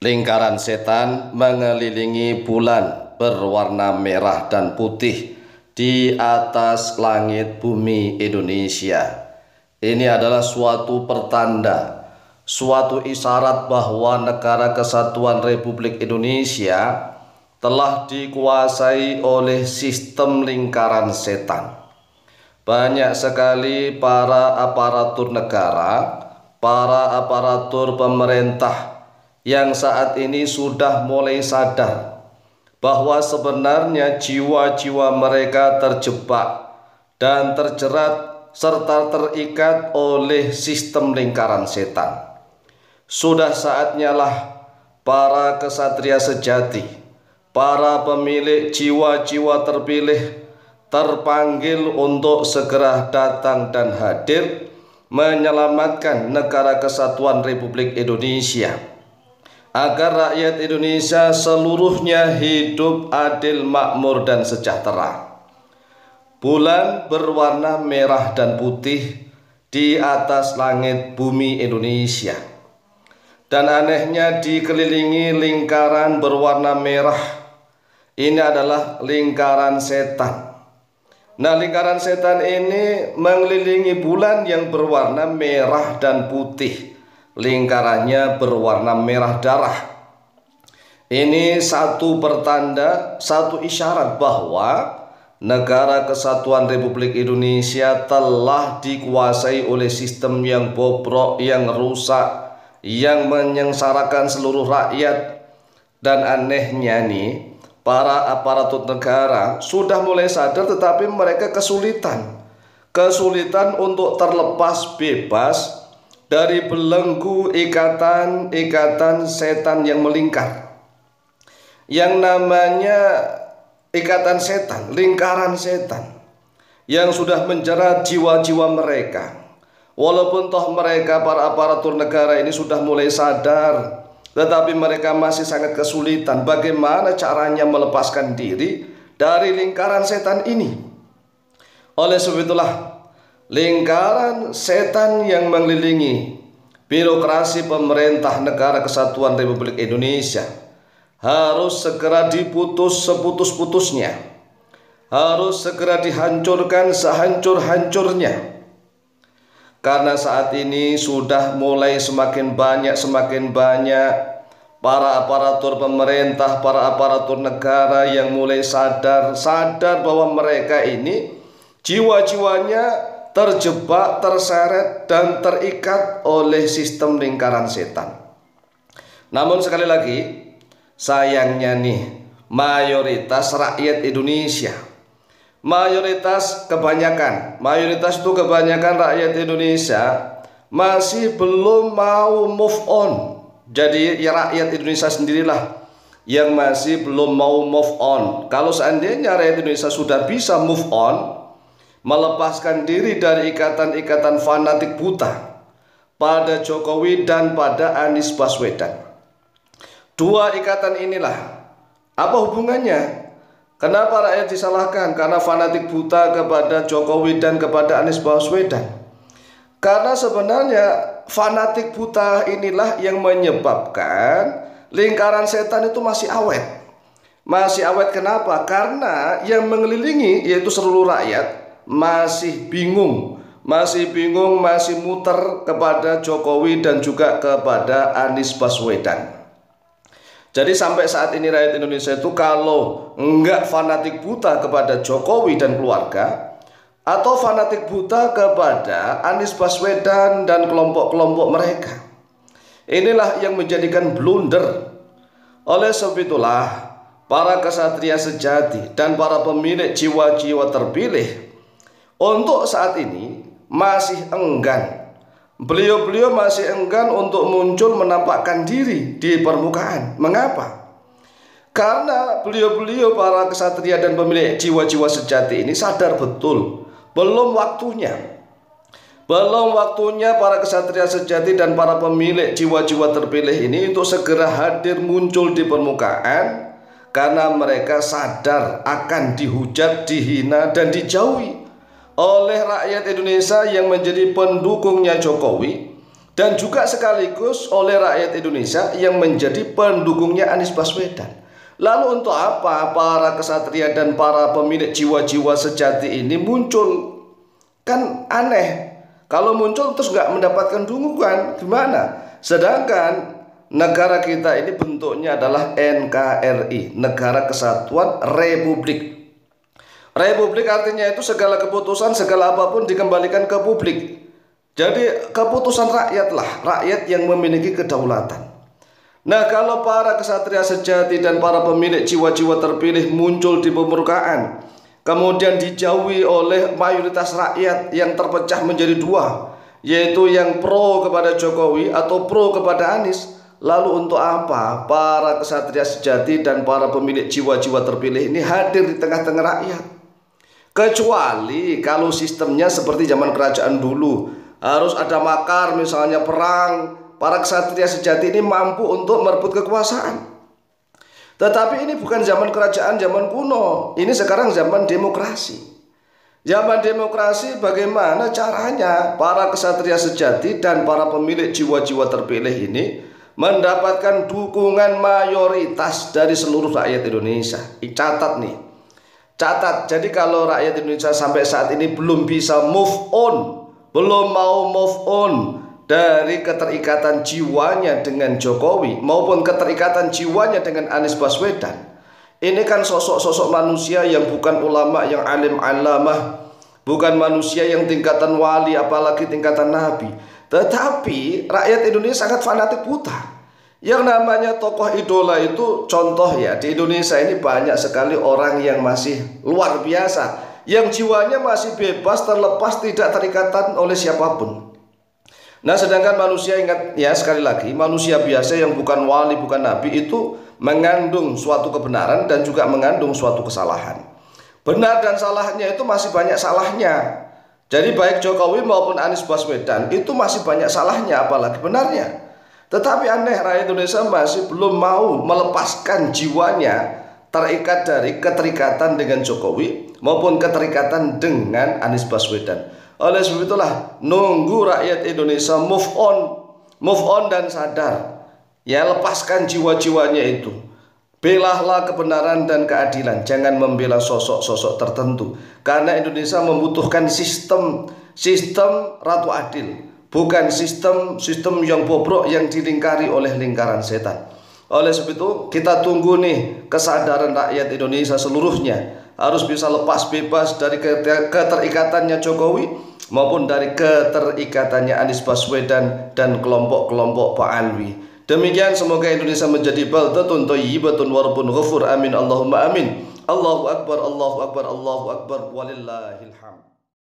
Lingkaran setan mengelilingi bulan berwarna merah dan putih di atas langit bumi Indonesia. Ini adalah suatu pertanda, suatu isyarat bahwa negara kesatuan Republik Indonesia telah dikuasai oleh sistem lingkaran setan. Banyak sekali para aparatur negara, para aparatur pemerintah yang saat ini sudah mulai sadar bahwa sebenarnya jiwa-jiwa mereka terjebak dan terjerat serta terikat oleh sistem lingkaran setan. Sudah saatnya lah para kesatria sejati, para pemilik jiwa-jiwa terpilih terpanggil untuk segera datang dan hadir menyelamatkan negara kesatuan Republik Indonesia, agar rakyat Indonesia seluruhnya hidup adil, makmur, dan sejahtera. Bulan berwarna merah dan putih di atas langit bumi Indonesia, dan anehnya dikelilingi lingkaran berwarna merah. Ini adalah lingkaran setan. Nah, lingkaran setan ini mengelilingi bulan yang berwarna merah dan putih. Lingkarannya berwarna merah darah. Ini satu pertanda, satu isyarat bahwa negara kesatuan Republik Indonesia telah dikuasai oleh sistem yang bobrok, yang rusak, yang menyengsarakan seluruh rakyat. Dan anehnya nih, para aparatur negara sudah mulai sadar, tetapi mereka kesulitan untuk terlepas bebas dari belenggu ikatan setan yang melingkar. Yang namanya ikatan setan, lingkaran setan yang sudah menjerat jiwa-jiwa mereka. Walaupun toh mereka para aparatur negara ini sudah mulai sadar, tetapi mereka masih sangat kesulitan bagaimana caranya melepaskan diri dari lingkaran setan ini. Oleh sebab itulah, lingkaran setan yang mengelilingi birokrasi pemerintah negara kesatuan Republik Indonesia harus segera diputus seputus-putusnya, harus segera dihancurkan sehancur-hancurnya. Karena saat ini sudah mulai semakin banyak para aparatur pemerintah, para aparatur negara yang mulai sadar bahwa mereka ini jiwa-jiwanya terjebak, terseret, dan terikat oleh sistem lingkaran setan. Namun sekali lagi, sayangnya nih, mayoritas rakyat Indonesia, mayoritas itu kebanyakan rakyat Indonesia masih belum mau move on. Jadi ya rakyat Indonesia sendirilah yang masih belum mau move on. Kalau seandainya rakyat Indonesia sudah bisa move on, melepaskan diri dari ikatan-ikatan fanatik buta pada Jokowi dan pada Anies Baswedan. Dua ikatan inilah, apa hubungannya? Kenapa rakyat disalahkan? Karena fanatik buta kepada Jokowi dan kepada Anies Baswedan. Karena sebenarnya fanatik buta inilah yang menyebabkan lingkaran setan itu masih awet. Masih awet kenapa? Karena yang mengelilingi yaitu seluruh rakyat masih bingung, masih muter kepada Jokowi dan juga kepada Anies Baswedan. Jadi sampai saat ini rakyat Indonesia itu kalau enggak fanatik buta kepada Jokowi dan keluarga, atau fanatik buta kepada Anies Baswedan dan kelompok-kelompok mereka, inilah yang menjadikan blunder. Oleh sebab itulah para kesatria sejati dan para pemilik jiwa-jiwa terpilih untuk saat ini masih enggan. Beliau masih enggan untuk muncul menampakkan diri di permukaan. Mengapa? Karena beliau para kesatria dan pemilik jiwa-jiwa sejati ini sadar betul belum waktunya para kesatria sejati dan para pemilik jiwa-jiwa terpilih ini untuk segera hadir muncul di permukaan, karena mereka sadar akan dihujat, dihina, dan dijauhi oleh rakyat Indonesia yang menjadi pendukungnya Jokowi dan juga sekaligus oleh rakyat Indonesia yang menjadi pendukungnya Anies Baswedan. Lalu untuk apa para kesatria dan para pemilik jiwa-jiwa sejati ini muncul? Kan aneh. Kalau muncul terus nggak mendapatkan dukungan, gimana? Sedangkan negara kita ini bentuknya adalah NKRI, Negara Kesatuan Republik. Republik artinya itu segala keputusan, segala apapun dikembalikan ke publik. Jadi keputusan rakyatlah, rakyat yang memiliki kedaulatan. Nah, kalau para kesatria sejati dan para pemilik jiwa-jiwa terpilih muncul di permukaan, kemudian dijauhi oleh mayoritas rakyat yang terpecah menjadi dua, yaitu yang pro kepada Jokowi atau pro kepada Anies. Lalu untuk apa para kesatria sejati dan para pemilik jiwa-jiwa terpilih ini hadir di tengah-tengah rakyat? Kecuali kalau sistemnya seperti zaman kerajaan dulu, harus ada makar, misalnya perang, para kesatria sejati ini mampu untuk merebut kekuasaan. Tetapi ini bukan zaman kerajaan, zaman kuno. Ini sekarang zaman demokrasi. Zaman demokrasi, bagaimana caranya para kesatria sejati dan para pemilik jiwa-jiwa terpilih ini mendapatkan dukungan mayoritas dari seluruh rakyat Indonesia? Catat nih, catat. Jadi kalau rakyat Indonesia sampai saat ini belum bisa move on, belum mau move on dari keterikatan jiwanya dengan Jokowi maupun keterikatan jiwanya dengan Anies Baswedan. Ini kan sosok-sosok manusia yang bukan ulama yang alim alamah, bukan manusia yang tingkatan wali apalagi tingkatan nabi. Tetapi rakyat Indonesia sangat fanatik buta. Yang namanya tokoh idola itu contoh ya, di Indonesia ini banyak sekali orang yang masih luar biasa, yang jiwanya masih bebas, terlepas, tidak terikatan oleh siapapun. Nah, sedangkan manusia, ingat ya sekali lagi, manusia biasa yang bukan wali, bukan nabi itu mengandung suatu kebenaran dan juga mengandung suatu kesalahan. Benar dan salahnya itu masih banyak salahnya. Jadi baik Jokowi maupun Anies Baswedan itu masih banyak salahnya, apalagi benarnya. Tetapi aneh, rakyat Indonesia masih belum mau melepaskan jiwanya terikat dari keterikatan dengan Jokowi maupun keterikatan dengan Anies Baswedan. Oleh sebab itulah nunggu rakyat Indonesia move on dan sadar. Ya, lepaskan jiwa-jiwanya itu. Belahlah kebenaran dan keadilan, jangan membela sosok-sosok tertentu. Karena Indonesia membutuhkan sistem ratu adil, bukan sistem yang bobrok yang dilingkari oleh lingkaran setan. Oleh sebab itu kita tunggu nih kesadaran rakyat Indonesia seluruhnya harus bisa lepas bebas dari keterikatannya Jokowi maupun dari keterikatannya Anies Baswedan dan kelompok-kelompok Pak Alwi. Demikian, semoga Indonesia menjadi baldatun thayyibatun wa rabbun ghafur. Amin Allahumma amin. Allahu akbar, Allahu akbar, Allahu akbar, walillahil hamd.